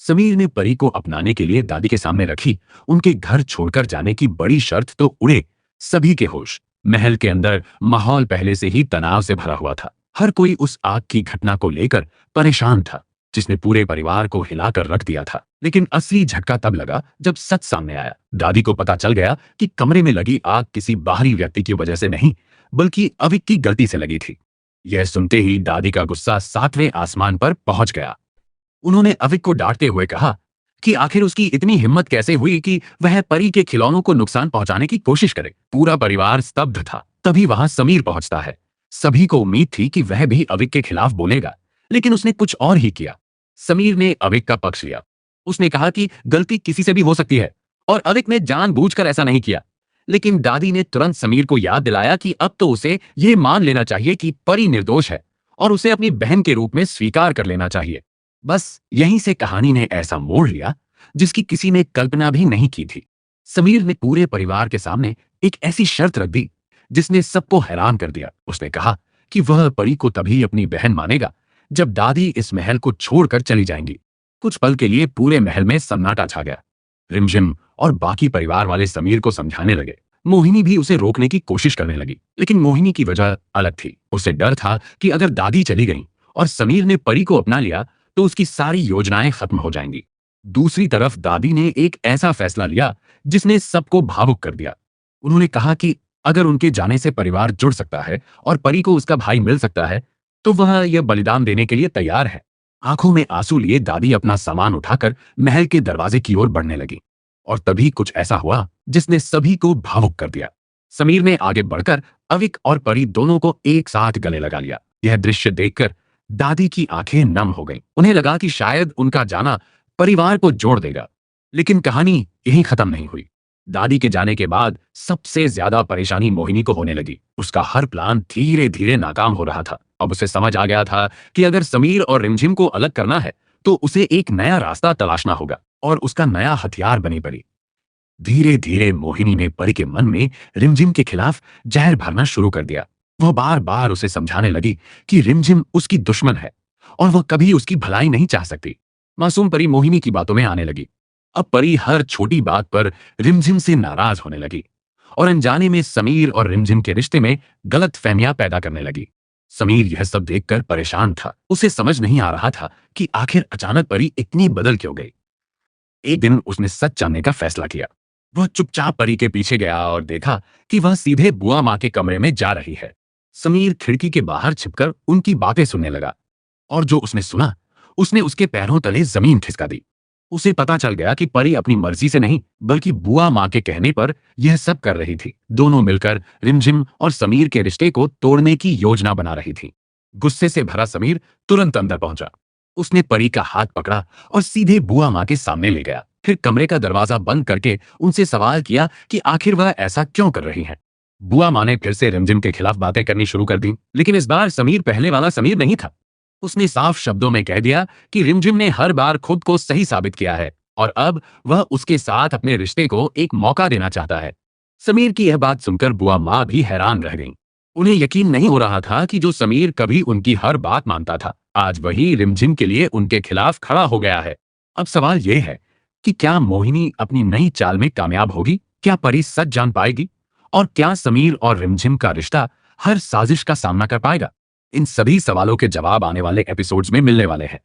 समीर ने परी को अपनाने के लिए दादी के सामने रखी। उनके घर छोड़कर जाने की बड़ी शर्त तो उड़े सभी के होश। महल के अंदर माहौल पहले से ही तनाव से भरा हुआ था। हर कोई उस आग की घटना को लेकर परेशान था जिसने पूरे परिवार को हिलाकर रख दिया था। लेकिन असली झटका तब लगा जब सच सामने आया। दादी को पता चल गया कि कमरे में लगी आग किसी बाहरी व्यक्ति की वजह से नहीं, बल्कि अविक की गलती से लगी थी। यह सुनते ही दादी का गुस्सा 7वें आसमान पर पहुंच गया। उन्होंने अविक को डांटते हुए कहा कि आखिर उसकी इतनी हिम्मत कैसे हुई कि वह परी के खिलौनों को नुकसान पहुंचाने की कोशिश करे। पूरा परिवार स्तब्ध था। तभी वहां समीर पहुंचता है। सभी को उम्मीद थी कि वह भी अविक के खिलाफ बोलेगा, लेकिन उसने कुछ और ही किया। समीर ने अविक का पक्ष लिया। उसने कहा कि गलती किसी से भी हो सकती है और अविक ने जानबूझकर ऐसा नहीं किया। लेकिन दादी ने तुरंत समीर को याद दिलाया कि अब तो उसे यह मान लेना चाहिए कि परी निर्दोष है और उसे अपनी बहन के रूप में स्वीकार कर लेना चाहिए। बस यहीं से कहानी ने ऐसा मोड़ लिया जिसकी किसी ने कल्पना भी नहीं की थी। समीर ने पूरे परिवार के सामने एक ऐसी शर्त रख दी जिसने सबको हैरान कर दिया। उसने कहा कि वह परी को तभी अपनी बहन मानेगा जब दादी इस महल को छोड़कर चली जाएंगी। कुछ पल के लिए पूरे महल में सन्नाटा छा गया। रिमझिम और बाकी परिवार वाले समीर को समझाने लगे। मोहिनी भी उसे रोकने की कोशिश करने लगी, लेकिन मोहिनी की वजह अलग थी। उसे डर था कि अगर दादी चली गई और समीर ने परी को अपना लिया तो उसकी सारी योजनाएं खत्म हो जाएंगी। दूसरी तरफ दादी ने एक ऐसा फैसला लिया जिसने सबको भावुक कर दिया। उन्होंने कहा कि अगर उनके जाने से परिवार जुड़ सकता है और परी को उसका भाई मिल सकता है तो वह यह बलिदान देने के लिए तैयार है। आंखों में आंसू लिए दादी अपना सामान उठाकर महल के दरवाजे की ओर बढ़ने लगी और तभी कुछ ऐसा हुआ जिसने सभी को भावुक कर दिया। समीर ने आगे बढ़कर अविक और परी दोनों को एक साथ गले लगा लिया। यह दृश्य देखकर दादी की आंखें नम हो गईं। उन्हें लगा कि शायद उनका जाना परिवार को जोड़ देगा, लेकिन कहानी यहीं खत्म नहीं हुई। दादी के जाने के बाद सबसे ज्यादा परेशानी मोहिनी को होने लगी। उसका हर प्लान धीरे धीरे नाकाम हो रहा था। अब उसे समझ आ गया था कि अगर समीर और रिमझिम को अलग करना है तो उसे एक नया रास्ता तलाशना होगा और उसका नया हथियार बनी पड़ी। धीरे धीरे मोहिनी ने परी के मन में रिमझिम के खिलाफ जहर भरना शुरू कर दिया। वह बार बार उसे समझाने लगी कि रिमझिम उसकी दुश्मन है और वह कभी उसकी भलाई नहीं चाह सकती। मासूम परी मोहिनी की बातों में आने लगी। अब परी हर छोटी बात पर रिमझिम से नाराज होने लगी और अनजाने में समीर और रिमझिम के रिश्ते में गलत फहमियां पैदा करने लगी। समीर यह सब देखकर परेशान था। उसे समझ नहीं आ रहा था कि आखिर अचानक परी इतनी बदल क्यों गई। एक दिन उसने सच जानने का फैसला किया। वह चुपचाप परी के पीछे गया और देखा कि वह सीधे बुआ माँ के कमरे में जा रही है। समीर खिड़की के बाहर छिपकर उनकी बातें सुनने लगा और जो उसने सुना उसने उसके पैरों तले जमीन खिसका दी। उसे पता चल गया कि परी अपनी मर्जी से नहीं बल्कि बुआ माँ के कहने पर यह सब कर रही थी। दोनों मिलकर रिमझिम और समीर के रिश्ते को तोड़ने की योजना बना रही थी। गुस्से से भरा समीर तुरंत अंदर पहुंचा। उसने परी का हाथ पकड़ा और सीधे बुआ माँ के सामने ले गया। फिर कमरे का दरवाजा बंद करके उनसे सवाल किया कि आखिर वह ऐसा क्यों कर रही है। बुआ माँ ने फिर से रिमझिम के खिलाफ बातें करनी शुरू कर दी, लेकिन इस बार समीर पहले वाला समीर नहीं था। उसने साफ शब्दों में कह दिया कि रिमझिम ने हर बार खुद को सही साबित किया है और अब वह उसके साथ अपने रिश्ते को एक मौका देना चाहता है। समीर की यह बात सुनकर बुआ माँ भी हैरान रह गईं। उन्हें यकीन नहीं हो रहा था कि जो समीर कभी उनकी हर बात मानता था आज वही रिमझिम के लिए उनके खिलाफ खड़ा हो गया है। अब सवाल यह है कि क्या मोहिनी अपनी नई चाल में कामयाब होगी? क्या परी सच जान पाएगी? और क्या समीर और रिमझिम का रिश्ता हर साजिश का सामना कर पाएगा? इन सभी सवालों के जवाब आने वाले एपिसोड्स में मिलने वाले हैं।